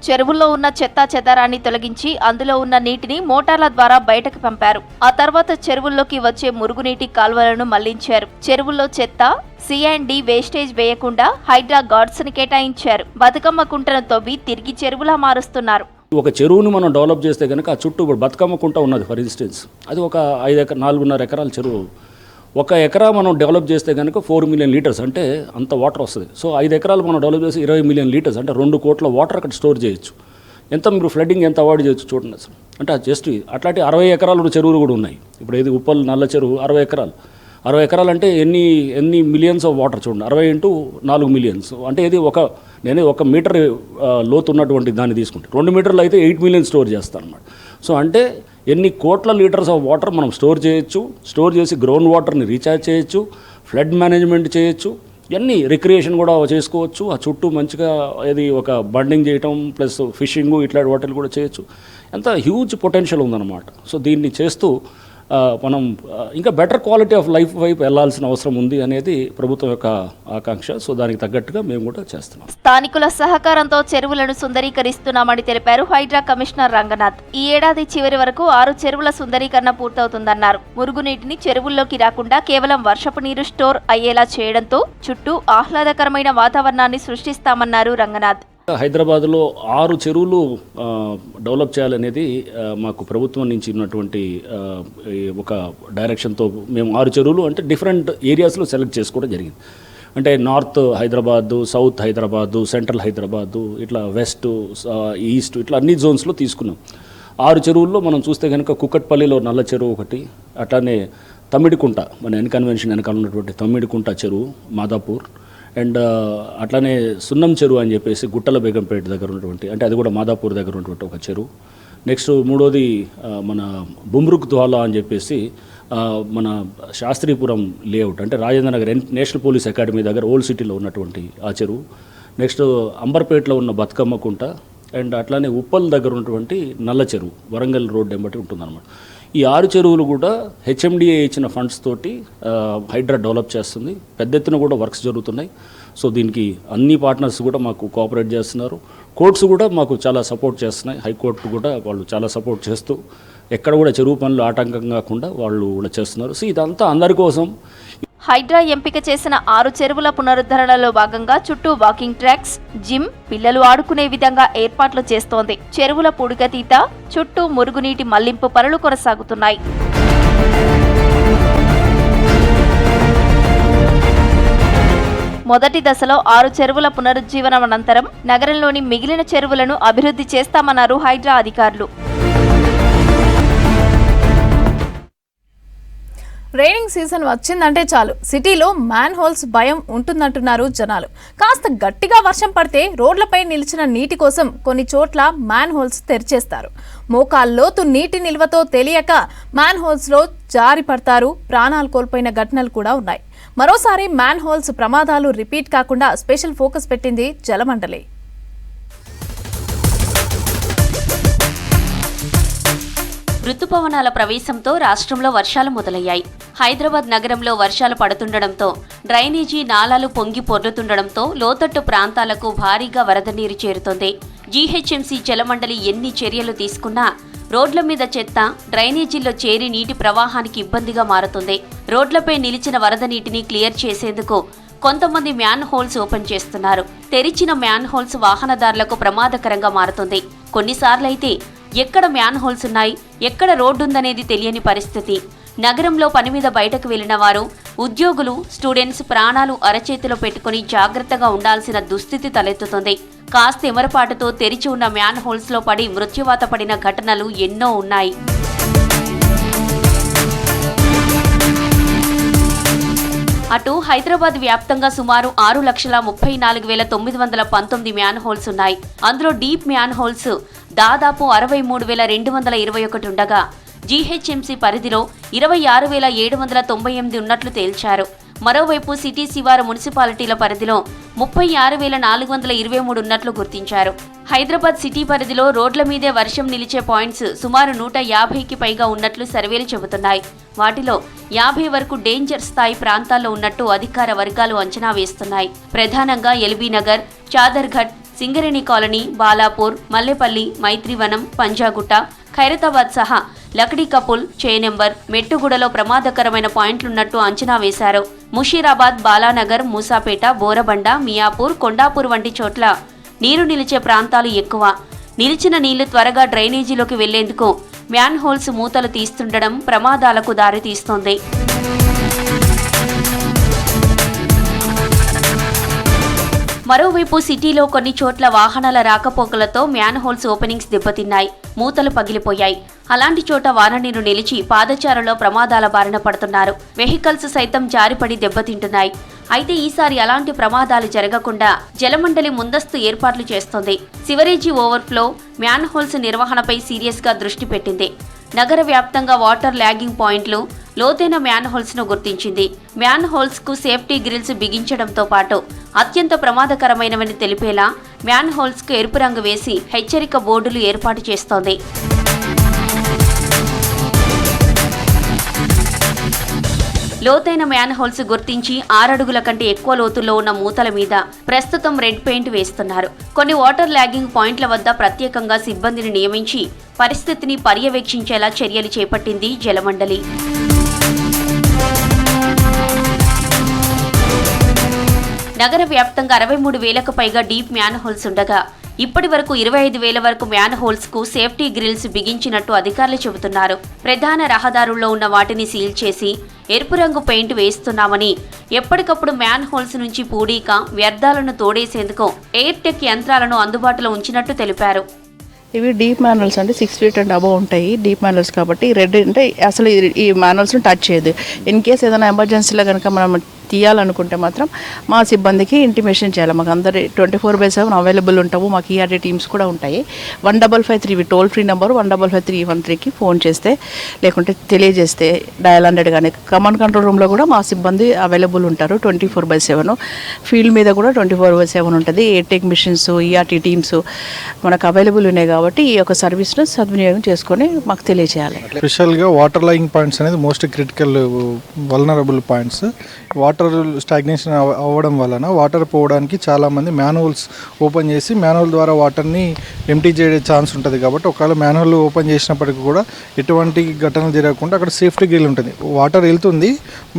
చెరువుల్లో ఉన్న చెత్తా చెదారాన్ని తొలగించి అందులో ఉన్న నీటిని మోటార్ల ద్వారా బయటకు పంపారు. ఆ తర్వాత చెరువుల్లోకి వచ్చే మురుగునీటి కాల్వలను మళ్లించారు. చెరువుల్లో చెత్త, C&D వేస్టేజ్ వేయకుండా హైడ్రా గార్డ్స్ ని కేటాయించారు. బతుకమ్మ కుంటను తవ్వి తిరిగి చెరువులా మారుస్తున్నారు. ఒక చెరువును మనం డెవలప్ చేస్తే కనుక ఆ చుట్టూ బతుకమ్మ కుంట ఉన్నది ఫర్ ఇన్స్టెన్స్, అది ఒక 4.5 ఎకరాల చెరువు. 1 ఎకరా మనం డెవలప్ చేస్తే కనుక 4 మిలియన్ లీటర్స్ అంటే అంత వాటర్ వస్తుంది. సో 5 ఎకరాలు మనం డెవలప్ చేసి 20 మిలియన్ లీటర్స్ అంటే 2 కోట్ల వాటర్ అక్కడ స్టోర్ చేయొచ్చు. ఎంత మీరు ఫ్లడ్డింగ్ ఎంత అవాయిడ్ చేయొచ్చు చూడండి అసలు. అంటే జస్ట్ అట్లాంటి 60 ఎకరాలు చెరువులు కూడా ఉన్నాయి. ఇప్పుడు ఇది ఉప్పల్ నల్ల చెరువు 60 ఎకరాలు. 60 ఎకరాలు అంటే ఎన్ని మిలియన్స్ ఆఫ్ వాటర్ చూడండి. 60 × 4 మిలియన్స్ అంటే ఇది నేను 1 మీటర్ లోతు ఉన్నటువంటి దాన్ని తీసుకుంటే 2 మీటర్లు అయితే 8 మిలియన్ స్టోర్ చేస్తాను అన్నమాట. సో అంటే ఎన్ని కోట్ల లీటర్స్ ఆఫ్ వాటర్ మనం స్టోర్ చేయొచ్చు, స్టోర్ చేసి గ్రౌండ్ వాటర్ని రీఛార్జ్ చేయొచ్చు, ఫ్లడ్ మేనేజ్మెంట్ చేయొచ్చు, ఇవన్నీ రిక్రియేషన్ కూడా చేసుకోవచ్చు. ఆ చుట్టూ మంచిగా ఇది ఒక బండింగ్ చేయటం ప్లస్ ఫిషింగ్ ఇట్లాంటి వాటిని కూడా చేయొచ్చు. ఎంత హ్యూజ్ పొటెన్షియల్ ఉందన్నమాట. సో దీన్ని చేస్తూ మనం ఇంకా బెటర్ క్వాలిటీ ఆఫ్ లైఫ్ వైపు వెళ్లాల్సిన అవసరం ఉంది అనేది ప్రభుత్వం యొక్క ఆకాంక్ష. సో దానికి తగ్గట్టుగా మేము కూడా చేస్తున్నాం. స్థానికుల సహకారంతో చెరువులను సుందరీకరిస్తున్నామని తెలిపారు హైడ్రా కమిషనర్ రంగనాథ్. ఈ ఏడాది చివరి వరకు 6 చెరువుల సుందరీకరణ పూర్తవుతుందన్నారు. మురుగునీటిని చెరువుల్లోకి రాకుండా కేవలం వర్షపు నీరు స్టోర్ అయ్యేలా చేయడంతో చుట్టూ ఆహ్లాదకరమైన వాతావరణాన్ని సృష్టిస్తామన్నారు రంగనాథ్. హైదరాబాద్లో 6 చెరువులు డెవలప్ చేయాలనేది మాకు ప్రభుత్వం నుంచి ఉన్నటువంటి ఒక డైరెక్షన్తో మేము 6 చెరువులు అంటే డిఫరెంట్ ఏరియాస్లో సెలెక్ట్ చేసుకోవడం జరిగింది. అంటే north Hyderabad, south Hyderabad, central Hyderabad, ఇట్లా వెస్ట్, ఈస్ట్, ఇట్లా అన్ని జోన్స్లో తీసుకున్నాం. 6 చెరువుల్లో మనం చూస్తే కనుక కుక్కట్పల్లిలో నల్ల చెరువు ఒకటి, అట్లానే తమ్మిడికుంట మన ఎన్కన్వెన్షన్ వెనకాల ఉన్నటువంటి తమ్మిడికుంట చెరువు మాదాపూర్, అండ్ అట్లానే సున్నం చెరువు అని చెప్పేసి గుట్టల బేగంపేట దగ్గర ఉన్నటువంటి, అంటే అది కూడా మాదాపూర్ దగ్గర ఉన్నటువంటి ఒక చెరువు. నెక్స్ట్ మూడోది మన బుమ్రుక్ ద్వాలా అని చెప్పేసి మన శాస్త్రీపురం లేఅవుట్ అంటే Rajendra Nagar national police academy దగ్గర ఓల్డ్ సిటీలో ఉన్నటువంటి ఆ చెరువు. నెక్స్ట్ అంబర్పేటలో ఉన్న బతుకమ్మ కుంట, అండ్ అట్లానే ఉప్పల్ దగ్గర ఉన్నటువంటి నల్ల చెరువు వరంగల్ రోడ్ ఎంబటి ఉంటుందన్నమాట. ఈ 6 చెరువులు కూడా హెచ్ఎండిఏ ఇచ్చిన ఫండ్స్ తోటి హైడ్రా డెవలప్ చేస్తుంది. పెద్ద ఎత్తున కూడా వర్క్స్ జరుగుతున్నాయి. సో దీనికి అన్ని పార్ట్నర్స్ కూడా మాకు కోఆపరేట్ చేస్తున్నారు. కోర్ట్స్ కూడా మాకు చాలా సపోర్ట్ చేస్తున్నాయి. హైకోర్టు కూడా వాళ్ళు చాలా సపోర్ట్ చేస్తూ ఎక్కడ కూడా చెరువు పనులు ఆటంకం కాకుండా వాళ్ళు కూడా చేస్తున్నారు. సో ఇదంతా అందరి కోసం. హైడ్రా ఎంపిక చేసిన 6 చెరువుల పునరుద్ధరణలో భాగంగా చుట్టూ వాకింగ్ ట్రాక్స్, జిమ్, పిల్లలు ఆడుకునే విధంగా ఏర్పాట్లు చేస్తోంది. చెరువుల పూడికతీత, చుట్టూ మురుగునీటి మళ్లింపు పనులు కొనసాగుతున్నాయి. మొదటి దశలో 6 చెరువుల పునరుజ్జీవనం అనంతరం నగరంలోని మిగిలిన చెరువులను అభివృద్ధి చేస్తామన్నారు హైడ్రా అధికారులు. రైనింగ్ సీజన్ వచ్చిందంటే చాలు సిటీలో మ్యాన్ హోల్స్ భయం ఉంటుందంటున్నారు జనాలు. కాస్త గట్టిగా వర్షం పడితే రోడ్లపై నిలిచిన నీటి కోసం కొన్ని చోట్ల మ్యాన్ హోల్స్ తెరిచేస్తారు. మోకాల్లోతు నీటి నిల్వతో తెలియక మ్యాన్ హోల్స్లో జారి పడతారు. ప్రాణాలు కోల్పోయిన ఘటనలు కూడా ఉన్నాయి. మరోసారి మ్యాన్ హోల్స్ ప్రమాదాలు రిపీట్ కాకుండా స్పెషల్ ఫోకస్ పెట్టింది జలమండలి. రుతుపవనాల ప్రవేశంతో రాష్ట్రంలో వర్షాలు మొదలయ్యాయి. హైదరాబాద్ నగరంలో వర్షాలు పడుతుండటంతో డ్రైనేజీ నాలాలు పొంగి పొర్లుతుండటంతో లోతట్టు ప్రాంతాలకు భారీగా వరద నీరు చేరుతోంది. జీహెచ్ఎంసీ జలమండలి ఎన్ని చర్యలు తీసుకున్నా రోడ్ల మీద చెత్త డ్రైనేజీల్లో చేరి నీటి ప్రవాహానికి ఇబ్బందిగా మారుతుంది. రోడ్లపై నిలిచిన వరద నీటిని క్లియర్ చేసేందుకు కొంతమంది మ్యాన్ హోల్స్ ఓపెన్ చేస్తున్నారు. తెరిచిన మ్యాన్ హోల్స్ వాహనదారులకు ప్రమాదకరంగా మారుతుంది. కొన్నిసార్లైతే ఎక్కడ మ్యాన్ హోల్స్ ఉన్నాయి, ఎక్కడ రోడ్డుందనేది తెలియని పరిస్థితి. నగరంలో పని మీద బయటకు వెళ్లిన వారు, ఉద్యోగులు, స్టూడెంట్స్ ప్రాణాలు అరచేతిలో పెట్టుకుని జాగ్రత్తగా ఉండాల్సిన దుస్థితి తలెత్తుతుంది. కాస్త ఎమరపాటుతో తెరిచి ఉన్న మ్యాన్ హోల్స్లో పడి మృత్యువాత పడిన ఘటనలు ఎన్నో ఉన్నాయి. అటు హైదరాబాద్ వ్యాప్తంగా సుమారు 6,34,919 మ్యాన్ హోల్స్ ఉన్నాయి. అందులో డీప్ మ్యాన్ హోల్స్ దాదాపు 63,221 ఉండగా జీహెచ్ఎంసీ పరిధిలో 26,798 ఉన్నట్లు తేల్చారు. మరోవైపు సిటీ శివారు మున్సిపాలిటీల పరిధిలో 36,423 ఉన్నట్లు గుర్తించారు. హైదరాబాద్ సిటీ పరిధిలో రోడ్ల మీదే వర్షం నిలిచే పాయింట్స్ సుమారు 150కి పైగా ఉన్నట్లు సర్వేలు చెబుతున్నాయి. వాటిలో 50 వరకు డేంజర్ స్థాయి ప్రాంతాల్లో ఉన్నట్టు అధికార వర్గాలు అంచనా వేస్తున్నాయి. ప్రధానంగా ఎల్బీ నగర్, చాదర్ఘట్, సింగరేణి కాలనీ, బాలాపూర్, మల్లెపల్లి, మైత్రివనం, పంజాగుట్ట, ఖైరతాబాద్ సహా లక్డీ కపుల్, చేనెంబర్, మెట్టుగూడలో ప్రమాదకరమైన పాయింట్లున్నట్టు అంచనా వేశారు. ముషీరాబాద్, బాలానగర్, మూసాపేట, బోరబండ, మియాపూర్, కొండాపూర్ వంటి చోట్ల నీరు నిలిచే ప్రాంతాలు ఎక్కువ. నిలిచిన నీళ్లు త్వరగా డ్రైనేజీలోకి వెళ్లేందుకు మ్యాన్ హోల్స్ మూతలు తీస్తుండడం ప్రమాదాలకు దారితీస్తోంది. మరోవైపు సిటీలో కొన్ని చోట్ల వాహనాల రాకపోకలతో మ్యాన్ హోల్స్ ఓపెనింగ్స్ దెబ్బతిన్నాయి, మూతలు పగిలిపోయాయి. అలాంటి చోట వాననీరు నిలిచి పాదచారులో ప్రమాదాల బారిన పడుతున్నారు. వెహికల్స్ సైతం జారిపడి దెబ్బతింటున్నాయి. అయితే ఈసారి అలాంటి ప్రమాదాలు జరగకుండా జలమండలి ముందస్తు ఏర్పాట్లు చేస్తోంది. సివరేజీ ఓవర్ఫ్లో, మ్యాన్ హోల్స్ నిర్వహణపై సీరియస్గా దృష్టి పెట్టింది. నగర వ్యాప్తంగా వాటర్ ల్యాగింగ్ పాయింట్లు, లోతైన మ్యాన్ హోల్స్ ను గుర్తించింది. మ్యాన్ హోల్స్ కు సేఫ్టీ గ్రిల్స్ బిగించడంతో పాటు అత్యంత ప్రమాదకరమైనవని తెలిపేలా మ్యాన్ హోల్స్ కు ఎరుపు రంగు వేసి హెచ్చరిక బోర్డులు ఏర్పాటు చేస్తోంది. లోతైన మ్యాన్ హోల్స్ గుర్తించి 6 అడుగుల కంటే ఎక్కువ లోతుల్లో ఉన్న మూతల మీద ప్రస్తుతం రెడ్ పెయింట్ వేస్తున్నారు. కొన్ని వాటర్ ల్యాగింగ్ పాయింట్ల వద్ద ప్రత్యేకంగా సిబ్బందిని నియమించి పరిస్థితిని పర్యవేక్షించేలా చర్యలు చేపట్టింది జలమండలి. నగర వ్యాప్తంగా 63,000కు పైగా డీప్ మ్యాన్ హోల్స్ ఉండగా ఇప్పటి వరకు 25,000 వరకు మ్యాన్ హోల్స్ కు సేఫ్టీ గ్రిల్స్ బిగించినట్టు అధికారులు చెబుతున్నారు. ప్రధాన రహదారుల్లో ఉన్న వాటిని సీల్ చేసి ఎరుపు రంగు పెయింట్ వేస్తున్నామని, ఎప్పటికప్పుడు మ్యాన్ హోల్స్ నుంచి పూడీక వ్యర్థాలను తోడేసేందుకు ఎయిర్ టెక్ యంత్రాలను అందుబాటులో ఉంచినట్టు తెలిపారు. ఇవి డీప్ మాన్యువల్స్ అంటే 6 feet అండ్ అబవ్ ఉంటాయి. డీప్ మాన్యువల్స్ కాబట్టి రెడ్ అంటే అసలు ఈ మాన్యువల్స్ని టచ్ చేయదు. ఇన్ కేస్ ఏదైనా ఎమర్జెన్సీలో కనుక మనం తీయాలనుకుంటే మాత్రం మా సిబ్బందికి ఇంటిమేషన్ చేయాలి. మాకు అందరి 24/7 అవైలబుల్ ఉంటాము. మాకు ఈఆర్డీ టీమ్స్ కూడా ఉంటాయి. 1553 టోల్ ఫ్రీ నెంబర్ 155313కి ఫోన్ చేస్తే లేకుంటే తెలియజేస్తే డయల్ 100 కానీ కమాండ్ కంట్రోల్ రూమ్లో కూడా మా సిబ్బంది అవైలబుల్ ఉంటారు 24/7. ఫీల్డ్ మీద కూడా 24/7 ఉంటుంది. ఎయిర్టెక్ మిషన్స్, ఈఆర్టీ టీమ్స్ మనకు అవైలబుల్ ఉన్నాయి కాబట్టి ఈ యొక్క సర్వీస్ను సద్వినియోగం చేసుకొని మాకు తెలియజేయాలి. స్పెషల్గా వాటర్ లైయింగ్ పాయింట్స్ అనేది most critical vulnerable points. Water stagnation అవ్వడం వలన వాటర్ పోవడానికి చాలామంది మ్యాన్హోల్స్ ఓపెన్ చేసి మ్యాన్హోల్ ద్వారా వాటర్ని ఎంటీ చేయే ఛాన్స్ ఉంటుంది. కాబట్టి ఒకవేళ మ్యాన్హోల్ ఓపెన్ చేసినప్పటికీ కూడా ఎటువంటి ఘటనలు జరగకుండా అక్కడ సేఫ్టీ గ్రిల్ ఉంటుంది. వాటర్ వెళ్తుంది,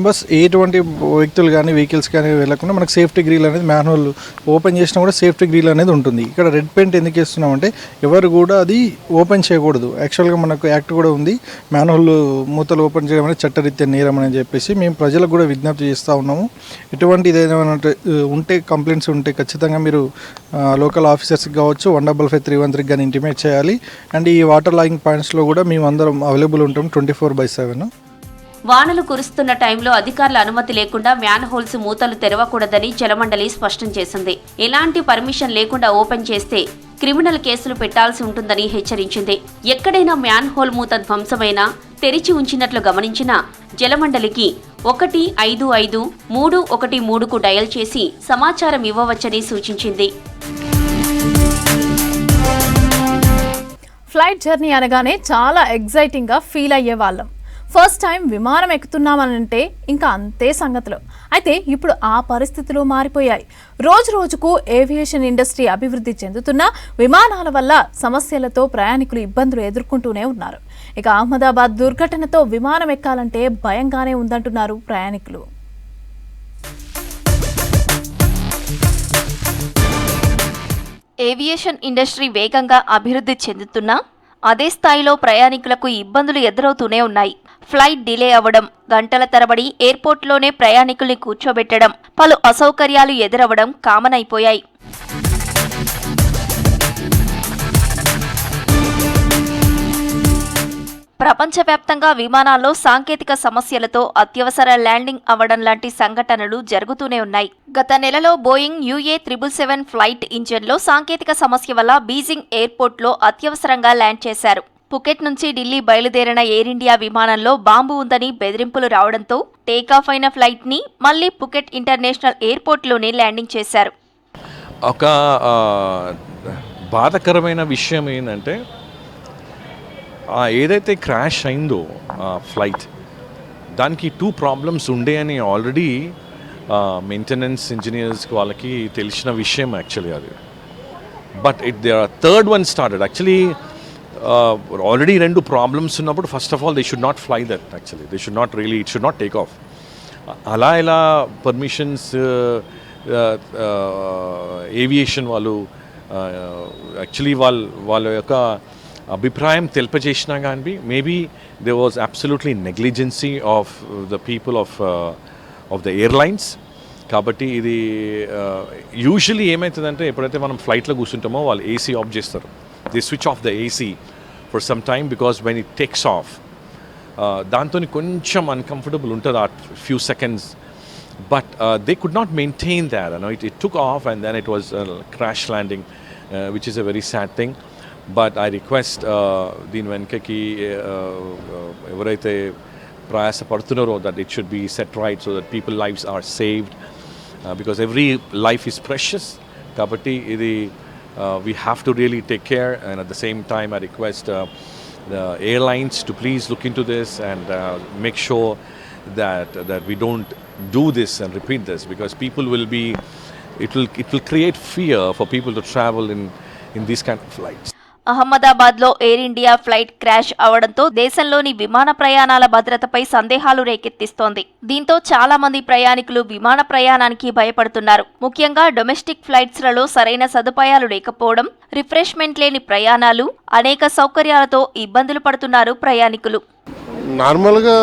బస్ ఎటువంటి వ్యక్తులు కానీ వెహికల్స్ కానీ వెళ్ళకుండా మనకు సేఫ్టీ గ్రిల్ అనేది మ్యాన్హోల్ ఓపెన్ చేసినా కూడా సేఫ్టీ గ్రిల్ అనేది ఉంటుంది. ఇక్కడ రెడ్ పెయింట్ ఎందుకు వేస్తున్నామంటే ఎవరు కూడా అది ఓపెన్ చేయకూడదు. యాక్చువల్గా మనకు యాక్ట్ కూడా ఉంది, మ్యాన్హోల్ మూతలు ఓపెన్ చేయడం అనేది చట్టరీత్యా నేరం అని చెప్పేసి మేము ప్రజలకు కూడా విజ్ఞప్తి చేస్తూ ఉన్నాము. ఎటువంటి ఏదైనా ఉంటే కంప్లైంట్స్ ఉంటే ఖచ్చితంగా మీరు లోకల్ ఆఫీసర్స్కి కావచ్చు 155313 కానీ ఇంటిమేట్ చేయాలి. అండ్ ఈ వాటర్ లాగింగ్ పాయింట్స్లో కూడా మేము అందరం అవైలబుల్ ఉంటాం 24/7. వానలు కురుస్తున్న టైంలో అధికారుల అనుమతి లేకుండా మ్యాన్ హోల్స్ మూతలు తెరవకూడదని జలమండలి స్పష్టం చేసింది. ఎలాంటి పర్మిషన్ లేకుండా ఓపెన్ చేస్తే క్రిమినల్ కేసులు పెట్టాల్సి ఉంటుందని హెచ్చరించింది. ఎక్కడైనా మ్యాన్ హోల్ మూత ధ్వంసమైనా తెరిచి ఉంచినట్లు గమనించినా జలమండలికి 155-313కు డయల్ చేసి సమాచారం ఇవ్వవచ్చని సూచించింది. ఫ్లైట్ జర్నీ అనగానే చాలా ఎగ్జైటింగ్గా ఫీల్ అయ్యే వాళ్ళం. ఫస్ట్ టైం విమానం ఎక్కుతున్నామనంటే ఇంకా అంతే సంగతులు. అయితే ఇప్పుడు ఆ పరిస్థితులు మారిపోయాయి. రోజు రోజుకు ఏవియేషన్ ఇండస్ట్రీ అభివృద్ధి చెందుతున్న విమానాల వల్ల సమస్యలతో ప్రయాణికులు ఇబ్బందులు ఎదుర్కొంటూనే ఉన్నారు. ఇక అహ్మదాబాద్ దుర్ఘటనతో విమానం ఎక్కాలంటే భయంగానే ఉందంటున్నారు ప్రయాణికులు. ఏవియేషన్ ఇండస్ట్రీ వేగంగా అభివృద్ధి చెందుతున్నా అదే స్థాయిలో ప్రయాణికులకు ఇబ్బందులు ఎదురవుతూనే ఉన్నాయి. ఫ్లైట్ డిలే అవ్వడం, గంటల తరబడి ఎయిర్పోర్ట్లోనే ప్రయాణికుల్ని కూర్చోబెట్టడం, పలు అసౌకర్యాలు ఎదురవ్వడం కామన్ అయిపోయాయి. ప్రపంచవ్యాప్తంగా విమానాల్లో సాంకేతిక సమస్యలతో అత్యవసర ల్యాండింగ్ అవ్వడం లాంటి సంఘటనలు జరుగుతూనే ఉన్నాయి. గత నెలలో బోయింగ్ UA777 ఫ్లైట్ ఇంజన్లో సాంకేతిక సమస్య వల్ల బీజింగ్ ఎయిర్పోర్ట్లో అత్యవసరంగా ల్యాండ్ చేశారు. పుకెట్ నుంచి ఢిల్లీ బయలుదేరిన ఎయిర్ ఇండియా విమానంలో బాంబు ఉందని బెదిరింపులు రావడంతో టేకాఫ్ అయిన ఫ్లైట్ని మళ్లీ పుకెట్ ఇంటర్నేషనల్ ఎయిర్పోర్ట్లోనే ల్యాండింగ్ చేశారు. ఒక బాధాకరమైన విషయం ఏంటంటే ఏదైతే క్రాష్ అయిందో ఫ్లైట్, దానికి 2 ప్రాబ్లమ్స్ ఉండే అని ఆల్రెడీ మెయింటెనెన్స్ ఇంజనీర్స్ వాళ్ళకి తెలిసిన విషయం యాక్చువల్లీ అది. But they third one started actually. Already 2 problems ఉన్నప్పుడు first of all they should not fly that. Actually they should not really, it should not take off. అలా ఇలా పర్మిషన్స్ ఏవియేషన్ వాళ్ళు యాక్చువల్లీ వాళ్ళ యొక్క అభిప్రాయం తెలిపజేసినా కానీ maybe they was absolutely negligency of the people of the airlines. కాబట్టి ఇది యూజువల్లీ ఏమవుతుందంటే ఎప్పుడైతే మనం ఫ్లైట్లో కూర్చుంటామో వాళ్ళు ఏసీ ఆఫ్ చేస్తారు. They switch off the AC for some time because when it takes off దాంతో కొంచెం అన్కంఫర్టబుల్ ఉంటుంది a few seconds. But they could not maintain that. It took off and then it was crash landing which is a very sad thing. But I request దీని వెనకకి ఎవరైతే ప్రయాసపడుతున్నారో that it should be set right so that people lifes are saved because every life is precious కాబట్టి ఇది we have to really take care, and at the same time I request the airlines to please look into this and make sure that we don't do this and repeat this, because people will be it will create fear for people to travel in these kind of flights. అహ్మదాబాద్లో ఎయిర్ ఇండియా ఫ్లైట్ క్రాష్ అవడంతో దేశంలోని విమాన ప్రయాణాల భద్రతపై సందేహాలు రేకెత్తిస్తోంది. దీంతో చాలా మంది ప్రయాణికులు విమాన ప్రయాణానికి భయపడుతున్నారు. ముఖ్యంగా డొమెస్టిక్ ఫ్లైట్స్లలో సరైన సదుపాయాలు లేకపోవడం, రిఫ్రెష్మెంట్ లేని ప్రయాణాలు, అనేక సౌకర్యాలతో ఇబ్బందులు పడుతున్నారు ప్రయాణికులు. నార్మల్గా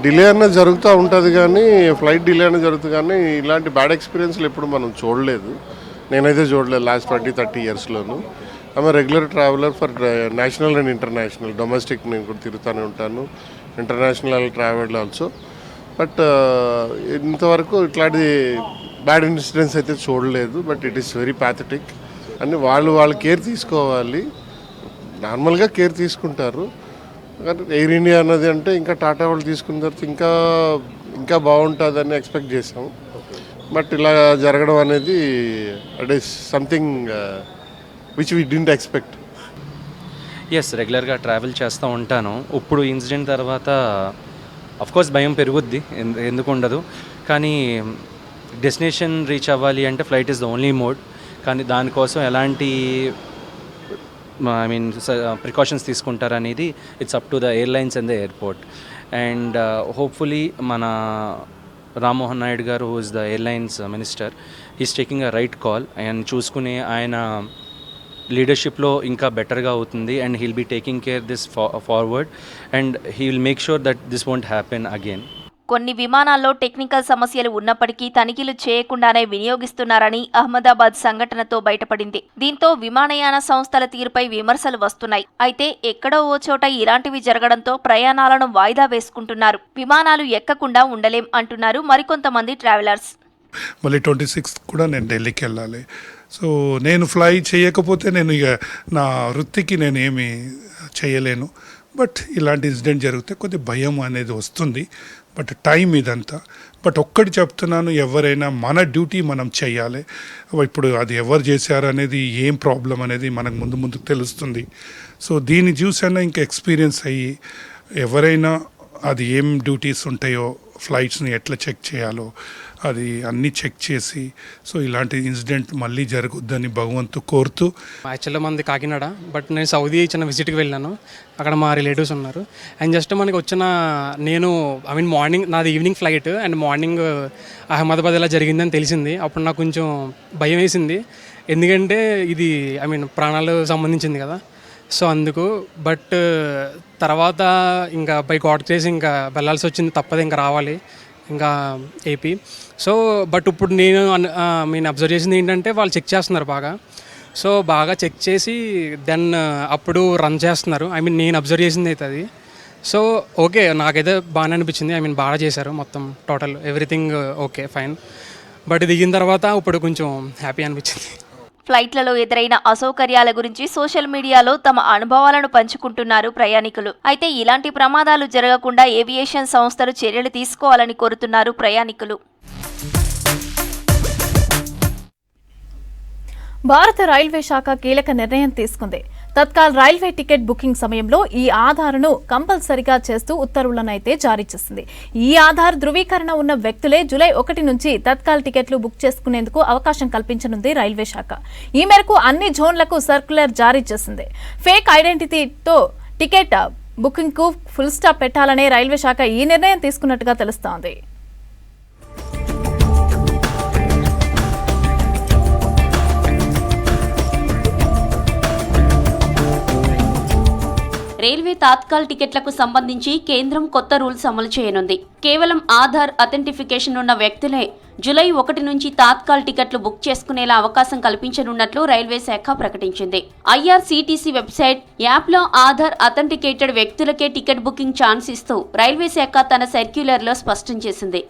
డిలే అనేది జరుగుతూ ఉంటుంది, కానీ ఫ్లైట్ డిలే అనేది జరుగుతుంది, కానీ ఇలాంటి బ్యాడ్ ఎక్స్పీరియన్స్లు ఎప్పుడు మనం చూడలేదు. నేనైతే చూడలేదు లాస్ట్ 20-30 ఇయర్స్లోను. I'm regular traveller for national and international. Domestic నేను కూడా తిరుగుతూనే ఉంటాను, ఇంటర్నేషనల్ ట్రావెల్ ఆల్సో. బట్ ఇంతవరకు ఇట్లాంటి బ్యాడ్ ఇన్సిడెంట్స్ అయితే చూడలేదు. But it is very pathetic. అని వాళ్ళు కేర్ తీసుకోవాలి. నార్మల్గా కేర్ తీసుకుంటారు, కానీ ఎయిర్ ఇండియా అన్నది అంటే ఇంకా టాటా వాళ్ళు తీసుకున్న తర్వాత ఇంకా బాగుంటుందని ఎక్స్పెక్ట్ చేసాము. బట్ ఇలా జరగడం అనేది it is something which we didn't expect. Yes, రెగ్యులర్గా ట్రావెల్ చేస్తూ ఉంటాను. ఇప్పుడు ఇన్సిడెంట్ తర్వాత అఫ్కోర్స్ భయం పెరుగుద్ది, ఎందుకు ఉండదు. కానీ డెస్టినేషన్ రీచ్ అవ్వాలి అంటే flight is the only mode. కానీ దానికోసం ఎలాంటి ప్రికాషన్స్ తీసుకుంటారనేది it's up to the airlines and the airport. And hopefully మన Rammohan Naidu garu, who is the airlines minister, is taking a right call. And చూసుకునే ఆయన లీడర్షిప్లో ఇంకా బెటర్గా అవుతుంది. And he'll be taking care this forward, and he will make sure that this won't happen again. కొన్ని విమానాల్లో టెక్నికల్ సమస్యలు ఉన్నప్పటికీ తనిఖీలు చేయకుండానే వినియోగిస్తున్నారని అహ్మదాబాద్ సంఘటనతో బయటపడింది. దీంతో విమానయాన సంస్థల తీరుపై విమర్శలు వస్తున్నాయి. అయితే ఎక్కడో ఓ చోట ఇలాంటివి జరగడంతో ప్రయాణాలను వాయిదా వేసుకుంటున్నారు. విమానాలు ఎక్కకుండా ఉండలేం అంటున్నారు మరికొంతమంది ట్రావెలర్స్. మళ్ళీ 26 కూడా నేను ఢిల్లీకి వెళ్ళాలి. సో నేను ఫ్లై చేయకపోతే నేను ఇక నా వృత్తికి నేను ఏమి చేయలేను. బట్ ఇలాంటి ఇన్సిడెంట్ జరిగితే కొద్ది భయం అనేది వస్తుంది. బట్ టైం ఇదంతా. బట్ ఒక్కటి చెప్తున్నాను, ఎవరైనా మన డ్యూటీ మనం చేయాలి. ఇప్పుడు అది ఎవరు చేశారు అనేది, ఏం ప్రాబ్లం అనేది మనకు ముందు తెలుస్తుంది. సో దీన్ని చూసైనా ఇంకా ఎక్స్పీరియన్స్ అయ్యి ఎవరైనా అది ఏం డ్యూటీస్ ఉంటాయో, ఫ్లైట్స్ని ఎట్లా చెక్ చేయాలో అది అన్నీ చెక్ చేసి, సో ఇలాంటి ఇన్సిడెంట్ మళ్ళీ జరగొద్దని భగవంతు కోరుతూ. యాక్చువల్గా మనది కాకినాడ, బట్ నేను సౌదీ చిన్న విజిట్కి వెళ్ళాను. అక్కడ మా రిలేటివ్స్ ఉన్నారు. అండ్ జస్ట్ మనకి వచ్చిన మార్నింగ్ నాది evening flight, and morning Ahmedabad ఇలా జరిగిందని తెలిసింది. అప్పుడు నాకు కొంచెం భయం వేసింది, ఎందుకంటే ఇది ప్రాణాలు సంబంధించింది కదా. సో అందుకు. బట్ తర్వాత ఇంకా బై గాడ్ చేసి ఇంకా వెళ్ళాల్సి వచ్చింది, తప్పదు ఇంకా రావాలి ఇంకా ఏపీ. సో బట్ ఇప్పుడు నేను అబ్జర్వ్ చేసింది ఏంటంటే, వాళ్ళు చెక్ చేస్తున్నారు బాగా. సో బాగా చెక్ చేసి దెన్ అప్పుడు రన్ చేస్తున్నారు. నేను అబ్జర్వ్ చేసింది అయితే అది. సో ఓకే, నాకైతే బాగానే అనిపించింది. బాగా చేశారు మొత్తం, total everything okay, fine. But దిగిన తర్వాత ఇప్పుడు కొంచెం హ్యాపీ అనిపించింది. ఫ్లైట్లలో ఎదురైన అసౌకర్యాల గురించి సోషల్ మీడియాలో తమ అనుభవాలను పంచుకుంటున్నారు ప్రయాణికులు. అయితే ఇలాంటి ప్రమాదాలు జరగకుండా ఏవియేషన్ సంస్థలు చర్యలు తీసుకోవాలని కోరుతున్నారు ప్రయాణికులు. భారత రైల్వే శాఖ కీలక నిర్ణయం తీసుకుంది. తత్కాల్ రైల్వే టికెట్ బుకింగ్ సమయంలో ఈ ఆధార్ను కంపల్సరిగా చేస్తూ ఉత్తర్వులనైతే జారీ చేసింది. ఈ ఆధార్ ధృవీకరణ ఉన్న వ్యక్తులే జూలై 1 నుంచి తత్కాల్ టికెట్లు బుక్ చేసుకునేందుకు అవకాశం కల్పించనుంది రైల్వే శాఖ. ఈ మేరకు అన్ని జోన్లకు సర్క్యులర్ జారీ చేసింది. ఫేక్ ఐడెంటిటీతో టికెట్ బుకింగ్ కు ఫుల్ స్టాప్ పెట్టాలనే రైల్వే శాఖ ఈ నిర్ణయం తీసుకున్నట్టుగా తెలుస్తోంది. రైల్వే తాత్కాల్ టికెట్లకు సంబంధించి కేంద్రం కొత్త రూల్స్ అమలు చేయనుంది. కేవలం ఆధార్ అథెంటిఫికేషన్ ఉన్న వ్యక్తులే జూలై 1 నుంచి తాత్కాల్ టికెట్లు బుక్ చేసుకునేలా అవకాశం కల్పించనున్నట్లు రైల్వే శాఖ ప్రకటించింది. ఐఆర్సీటీసీ వెబ్సైట్, యాప్లో ఆధార్ అథెంటికేటెడ్ వ్యక్తులకే టికెట్ బుకింగ్ ఛాన్స్ ఇస్తూ రైల్వే శాఖ తన సర్క్యులర్లో స్పష్టం చేసింది.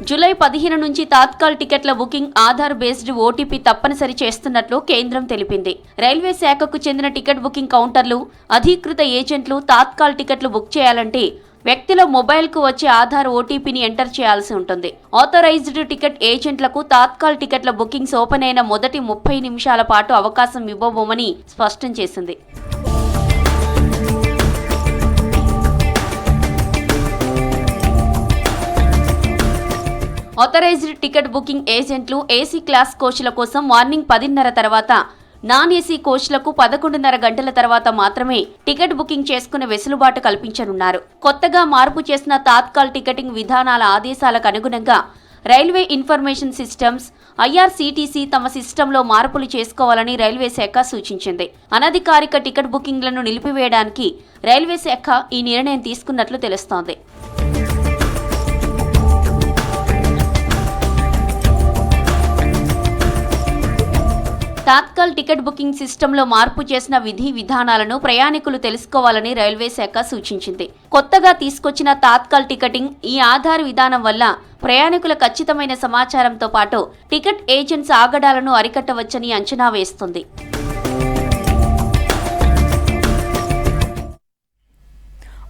జూలై 15 నుంచి తాత్కాల్ టికెట్ల బుకింగ్ ఆధార్ బేస్డ్ ఓటీపీ తప్పనిసరి చేస్తున్నట్లు కేంద్రం తెలిపింది. రైల్వే శాఖకు చెందిన టికెట్ బుకింగ్ కౌంటర్లు, అధీకృత ఏజెంట్లు తాత్కాల్ టికెట్లు బుక్ చేయాలంటే వ్యక్తుల మొబైల్కు వచ్చే ఆధార్ ఓటీపీని ఎంటర్ చేయాల్సి ఉంటుంది. ఆథరైజ్డ్ టికెట్ ఏజెంట్లకు తాత్కాల్ టికెట్ల బుకింగ్స్ ఓపెన్ అయిన మొదటి 30 నిమిషాల పాటు అవకాశం ఇవ్వబోమని స్పష్టం చేసింది. ఆథరైజ్డ్ టికెట్ బుకింగ్ ఏజెంట్లు ఏసీ క్లాస్ కోచ్ల కోసం మార్నింగ్ 10:30 తర్వాత, నాన్ ఏసీ కోచ్లకు 11:30 గంటల తర్వాత మాత్రమే టికెట్ బుకింగ్ చేసుకునే వెసులుబాటు కల్పించనున్నారు. కొత్తగా మార్పు చేసిన తాత్కాల్ టికెటింగ్ విధానాల ఆదేశాలకు అనుగుణంగా రైల్వే ఇన్ఫర్మేషన్ సిస్టమ్స్ IRCTC తమ సిస్టంలో మార్పులు చేసుకోవాలని రైల్వే శాఖ సూచించింది. అనధికారిక టికెట్ బుకింగ్లను నిలిపివేయడానికి రైల్వే శాఖ ఈ నిర్ణయం తీసుకున్నట్లు తెలుస్తోంది. తాత్కాల్ టికెట్ బుకింగ్ సిస్టంలో మార్పు చేసిన విధి విధానాలను ప్రయాణికులు తెలుసుకోవాలని రైల్వే శాఖ సూచించింది. కొత్తగా తీసుకొచ్చిన తాత్కాల్ టికెటింగ్ ఈ ఆధార్ విధానం వల్ల ప్రయాణికుల ఖచ్చితమైన సమాచారంతో పాటు టికెట్ ఏజెంట్స్ ఆగడాలను అరికట్టవచ్చని అంచనా వేస్తుంది.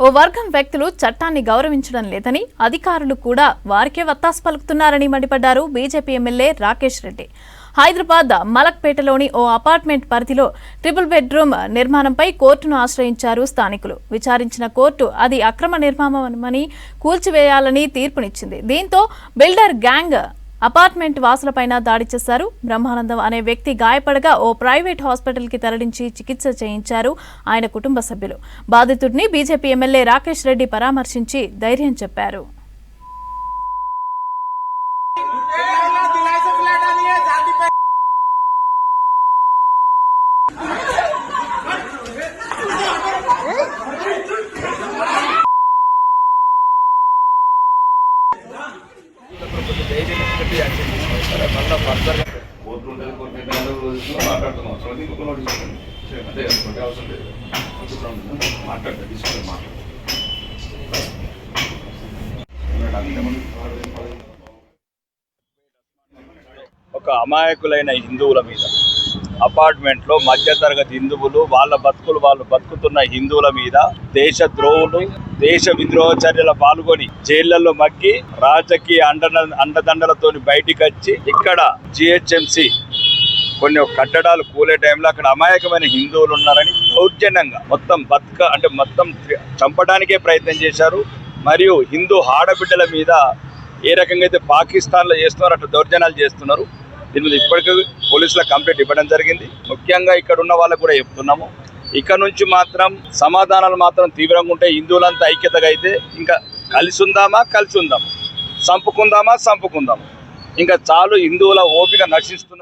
ఓ వర్గం వ్యక్తులు చట్టాన్ని గౌరవించడం లేదని, అధికారులు కూడా వారికే వత్తాసు పలుకుతున్నారని మండిపడ్డారు బీజేపీ ఎమ్మెల్యే రాకేష్ రెడ్డి. హైదరాబాద్ మలక్పేటలోని ఓ అపార్ట్మెంట్ పరిధిలో ట్రిపుల్ బెడ్రూమ్ నిర్మాణంపై కోర్టును ఆశ్రయించారు స్థానికులు. విచారించిన కోర్టు అది అక్రమ నిర్మాణమని కూల్చివేయాలని తీర్పునిచ్చింది. దీంతో బిల్డర్ గ్యాంగ్ అపార్ట్మెంట్ వాసులపైన దాడి చేశారు. బ్రహ్మానందం అనే వ్యక్తి గాయపడగా ఓ ప్రైవేట్ హాస్పిటల్కి తరలించి చికిత్స చేయించారు ఆయన కుటుంబ సభ్యులు. బాధితుడిని బీజేపీ ఎమ్మెల్యే రాకేష్ రెడ్డి పరామర్శించి ధైర్యం చెప్పారు. ఒక అమాయకులైన హిందువుల మీద అపార్ట్మెంట్లో మధ్యతరగతి హిందువులు వాళ్ళ బతుకులు వాళ్ళు బతుకుతున్న హిందువుల మీద దేశద్రోహులు, దేశ విద్రోహ చర్యలు పాల్గొని జైళ్లలో మగ్గి రాజకీయ అండదండలతో బయటికి వచ్చి ఇక్కడ GHMC కొన్ని కట్టడాలు కూలే టైంలో అక్కడ అమాయకమైన హిందువులు ఉన్నారని దౌర్జన్యంగా మొత్తం చంపడానికే ప్రయత్నం చేశారు. మరియు హిందూ ఆడబిడ్డల మీద ఏ రకంగా అయితే పాకిస్తాన్లో చేస్తున్నారో అట్లా దౌర్జన్యాలు చేస్తున్నారు. దీని మీద ఇప్పటికీ పోలీసులకు కంప్లైంట్ ఇవ్వడం జరిగింది. ముఖ్యంగా ఇక్కడ ఉన్న వాళ్ళకు కూడా చెప్తున్నాము, ఇక్కడ నుంచి మాత్రం సమాధానాలు మాత్రం తీవ్రంగా ఉంటాయి. హిందువులంతా ఐక్యతగా అయితే ఇంకా కలిసి ఉందామా, చంపుకుందామా, ఇంకా చాలు హిందువుల ఓపిక నశిస్తున్నారు.